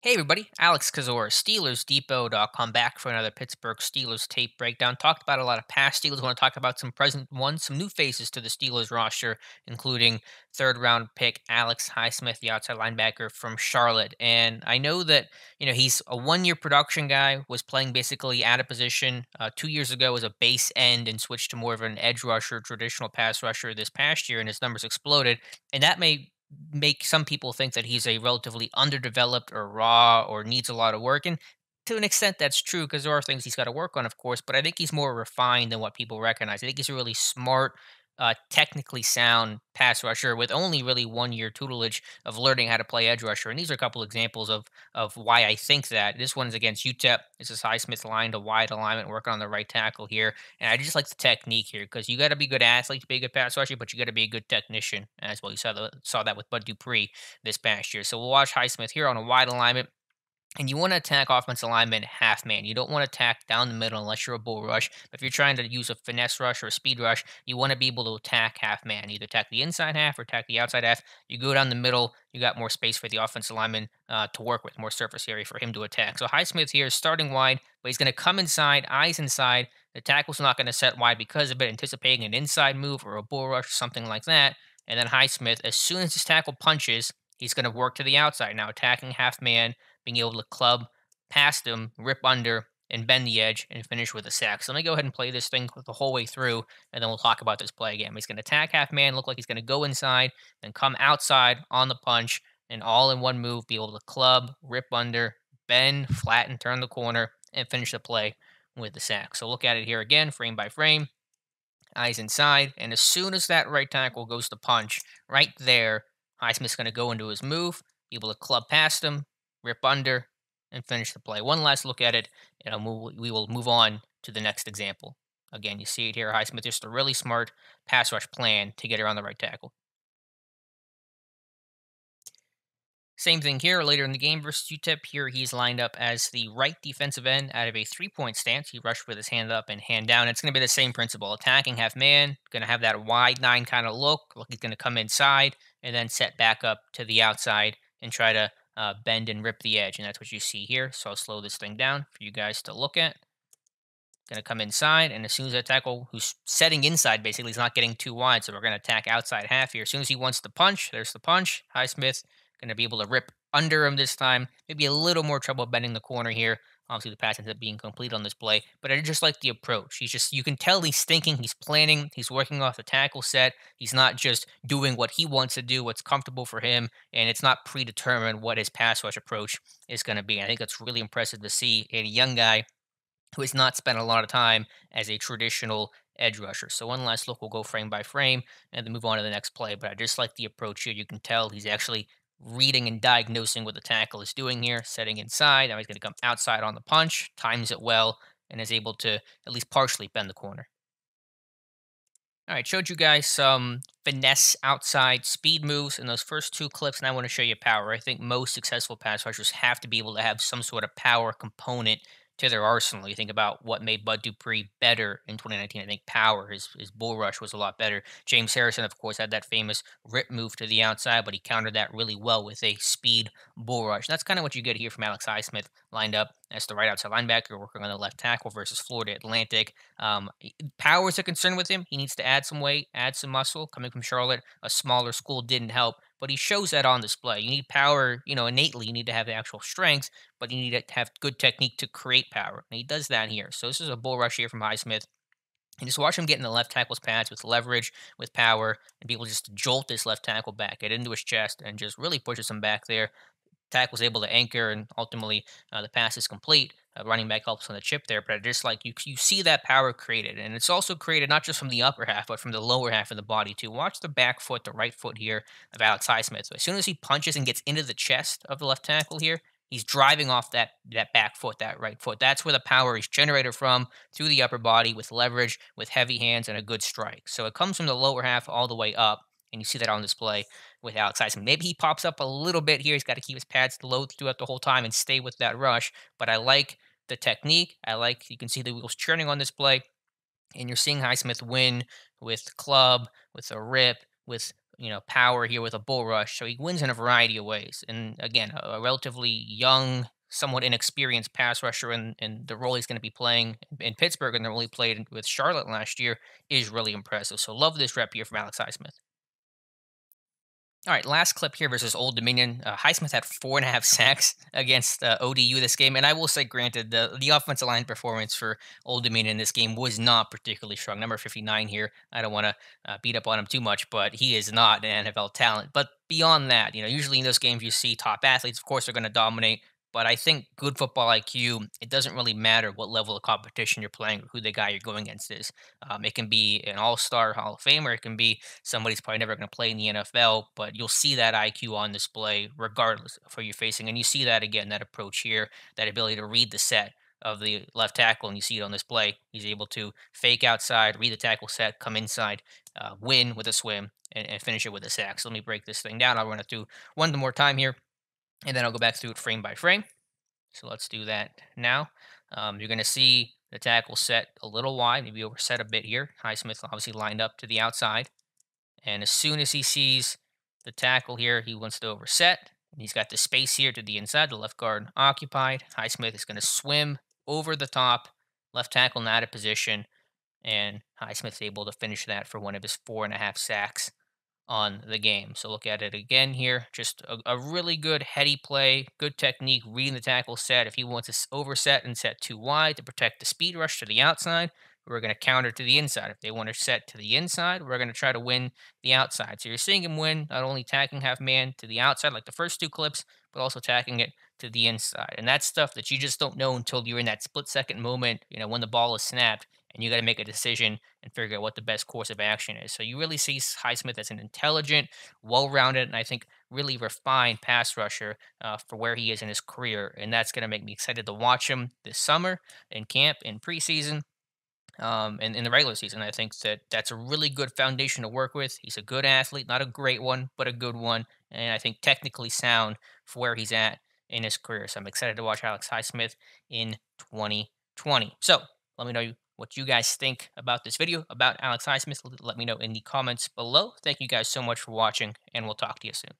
Hey everybody, Alex Kozora, SteelersDepot.com, back for another Pittsburgh Steelers tape breakdown. Talked about a lot of past Steelers. Want to talk about some present ones, some new faces to the Steelers roster, including third round pick Alex Highsmith, the outside linebacker from Charlotte. And I know that he's a 1 year production guy, was playing basically out of position 2 years ago as a base end and switched to more of an edge rusher, traditional pass rusher this past year, and his numbers exploded. And that may make some people think that he's a relatively underdeveloped or raw or needs a lot of work. And to an extent, that's true because there are things he's got to work on, of course. But I think he's more refined than what people recognize. I think he's a really smart, technically sound pass rusher with only really 1 year tutelage of learning how to play edge rusher. And these are a couple examples of why I think that. This one's against UTEP. This is Highsmith line to wide alignment, working on the right tackle here. And I just like the technique here because you got to be a good athlete to be a good pass rusher, but you got to be a good technician as well. You saw that with Bud Dupree this past year. So we'll watch Highsmith here on a wide alignment. And you want to attack offensive linemen half man. You don't want to attack down the middle unless you're a bull rush. But if you're trying to use a finesse rush or a speed rush, you want to be able to attack half man. Either attack the inside half or attack the outside half. You go down the middle, you got more space for the offensive lineman to work with, more surface area for him to attack. So Highsmith here is starting wide, but he's going to come inside, eyes inside. The tackle's not going to set wide because of it, anticipating an inside move or a bull rush or something like that. And then Highsmith, as soon as his tackle punches, he's going to work to the outside. Now attacking half man, being able to club past him, rip under, and bend the edge and finish with a sack. So let me go ahead and play this thing the whole way through, and then we'll talk about this play again. He's going to attack half man, look like he's going to go inside, then come outside on the punch, and all in one move, be able to club, rip under, bend, flatten, turn the corner, and finish the play with the sack. So look at it here again, frame by frame. Eyes inside, and as soon as that right tackle goes to punch, right there, Highsmith's going to go into his move, be able to club past him, rip under, and finish the play. One last look at it, and we will move on to the next example. Again, you see it here. Highsmith just a really smart pass rush plan to get around the right tackle. Same thing here later in the game versus UTEP. Here he's lined up as the right defensive end out of a 3 point stance. He rushed with his hand up and hand down. It's going to be the same principle. Attacking half man, going to have that wide nine kind of look. Look, he's going to come inside and then set back up to the outside and try to bend and rip the edge. And that's what you see here. So I'll slow this thing down for you guys to look at. Going to come inside, and as soon as that tackle, who's setting inside, basically, he's not getting too wide, so we're going to attack outside half here. As soon as he wants to punch, there's the punch. Highsmith going to be able to rip under him this time. Maybe a little more trouble bending the corner here. Obviously, the pass ends up being complete on this play, but I just like the approach. You can tell he's thinking, he's planning, he's working off the tackle set. He's not just doing what he wants to do, what's comfortable for him, and it's not predetermined what his pass rush approach is going to be. I think that's really impressive to see in a young guy who has not spent a lot of time as a traditional edge rusher. So one last look, we'll go frame by frame and then move on to the next play. But I just like the approach here. You can tell he's actually reading and diagnosing what the tackle is doing here, setting inside. Now he's going to come outside on the punch, times it well, and is able to at least partially bend the corner. All right, showed you guys some finesse outside speed moves in those first two clips, and I want to show you power. I think most successful pass rushers have to be able to have some sort of power component to their arsenal. You think about what made Bud Dupree better in 2019. I think power, his bull rush was a lot better. James Harrison, of course, had that famous rip move to the outside, but he countered that really well with a speed bull rush. And that's kind of what you get here from Alex Highsmith, lined up as the right outside linebacker, working on the left tackle versus Florida Atlantic. Power is a concern with him. He needs to add some weight, add some muscle. Coming from Charlotte, a smaller school didn't help, but he shows that on display. You need power, innately. You need to have the actual strength, but you need to have good technique to create power. And he does that here. So this is a bull rush here from Highsmith. And just watch him get in the left tackle's pads with leverage, with power, and be able just to jolt this left tackle back, get into his chest, and just really pushes him back there. Tackle's able to anchor, and ultimately the pass is complete. Running back helps on the chip there, but I just like you see that power created, and it's also created not just from the upper half, but from the lower half of the body too. Watch the back foot, the right foot here of Alex Highsmith. So as soon as he punches and gets into the chest of the left tackle here, he's driving off that back foot, that right foot. That's where the power is generated from, through the upper body with leverage, with heavy hands, and a good strike. So it comes from the lower half all the way up, and you see that on display with Alex Highsmith. Maybe he pops up a little bit here. He's got to keep his pads low throughout the whole time and stay with that rush. But I like the technique. You can see the wheels churning on display. And you're seeing Highsmith win with club, with a rip, with power here with a bull rush. So he wins in a variety of ways. And again, a relatively young, somewhat inexperienced pass rusher in the role he's going to be playing in Pittsburgh and the role he played with Charlotte last year is really impressive. So love this rep here from Alex Highsmith. All right, last clip here versus Old Dominion. Highsmith had 4.5 sacks against ODU this game, and I will say, granted, the offensive line performance for Old Dominion in this game was not particularly strong. Number 59 here. I don't want to beat up on him too much, but he is not an NFL talent. But beyond that, usually in those games you see top athletes. Of course, they're going to dominate. But I think good football IQ, it doesn't really matter what level of competition you're playing or who the guy you're going against is. It can be an all-star Hall of Famer. It can be somebody's probably never going to play in the NFL, but you'll see that IQ on display regardless of who you're facing. And you see that again, that approach here, that ability to read the set of the left tackle, and you see it on display. He's able to fake outside, read the tackle set, come inside, win with a swim, and finish it with a sack. So let me break this thing down. I'll run it through one more time here, and then I'll go back through it frame by frame. So let's do that now. You're going to see the tackle set a little wide, maybe overset a bit here. Highsmith obviously lined up to the outside. And as soon as he sees the tackle here, he wants to overset. And he's got the space here to the inside, the left guard occupied. Highsmith is going to swim over the top, left tackle not out of position. And Highsmith's able to finish that for one of his 4.5 sacks on the game. So look at it again here. Just a really good heady play, good technique, reading the tackle set. If he wants to overset and set too wide to protect the speed rush to the outside, we're going to counter to the inside. If they want to set to the inside, we're going to try to win the outside. So you're seeing him win, not only tacking half man to the outside like the first two clips, but also tacking it to the inside. And that's stuff that you just don't know until you're in that split second moment, when the ball is snapped and you got to make a decision and figure out what the best course of action is. So you really see Highsmith as an intelligent, well-rounded, and I think really refined pass rusher for where he is in his career. And that's going to make me excited to watch him this summer in camp, in preseason, and in the regular season. I think that that's a really good foundation to work with. He's a good athlete, not a great one, but a good one. And I think technically sound for where he's at in his career. So I'm excited to watch Alex Highsmith in 2020. So let me know what you guys think about this video, about Alex Highsmith. Let me know in the comments below. Thank you guys so much for watching, and we'll talk to you soon.